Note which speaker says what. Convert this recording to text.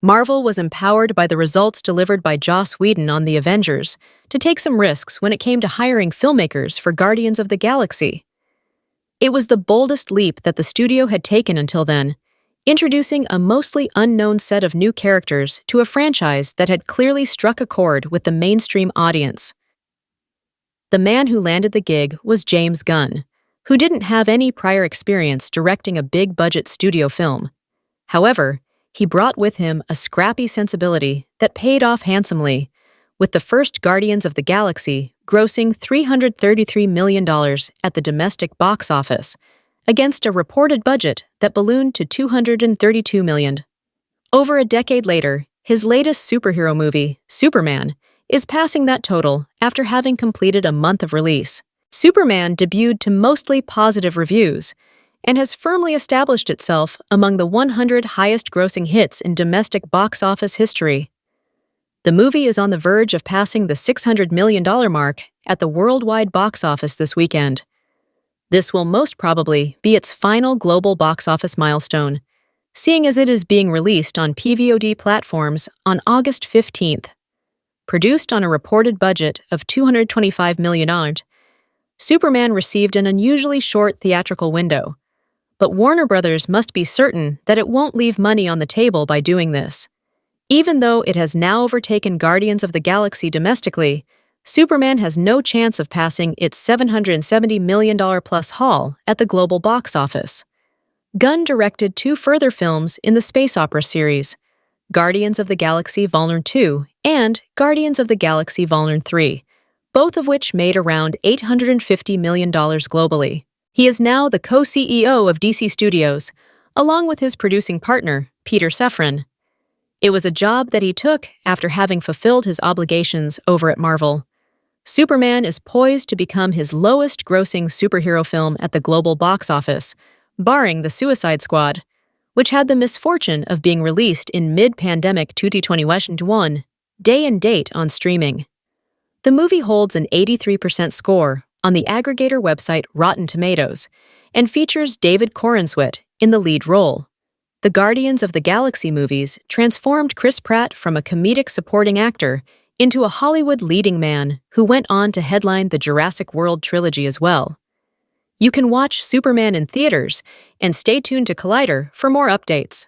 Speaker 1: Marvel was empowered by the results delivered by Joss Whedon on The Avengers to take some risks when it came to hiring filmmakers for Guardians of the Galaxy. It was the boldest leap that the studio had taken until then, introducing a mostly unknown set of new characters to a franchise that had clearly struck a chord with the mainstream audience. The man who landed the gig was James Gunn, who didn't have any prior experience directing a big-budget studio film. However, he brought with him a scrappy sensibility that paid off handsomely, with the first Guardians of the Galaxy grossing $333 million at the domestic box office, against a reported budget that ballooned to $232 million. Over a decade later, his latest superhero movie, Superman, is passing that total after having completed a month of release. Superman debuted to mostly positive reviews and has firmly established itself among the 100 highest-grossing hits in domestic box office history. The movie is on the verge of passing the $600 million mark at the worldwide box office this weekend. This will most probably be its final global box office milestone, seeing as it is being released on PVOD platforms on August 15th. Produced on a reported budget of $225 million, Superman received an unusually short theatrical window, but Warner Brothers must be certain that it won't leave money on the table by doing this. Even though it has now overtaken Guardians of the Galaxy domestically, Superman has no chance of passing its $770 million-plus haul at the global box office. Gunn directed 2 further films in the space opera series, Guardians of the Galaxy Vol. 2 and Guardians of the Galaxy Vol. 3, both of which made around $850 million globally. He is now the co-CEO of DC Studios, along with his producing partner, Peter Safran. It was a job that he took after having fulfilled his obligations over at Marvel. Superman is poised to become his lowest-grossing superhero film at the global box office, barring The Suicide Squad, which had the misfortune of being released in mid-pandemic 2021, day and date on streaming. The movie holds an 83% score on the aggregator website Rotten Tomatoes and features David Corenswet in the lead role. The Guardians of the Galaxy movies transformed Chris Pratt from a comedic supporting actor into a Hollywood leading man who went on to headline the Jurassic World trilogy as well. You can watch Superman in theaters and stay tuned to Collider for more updates.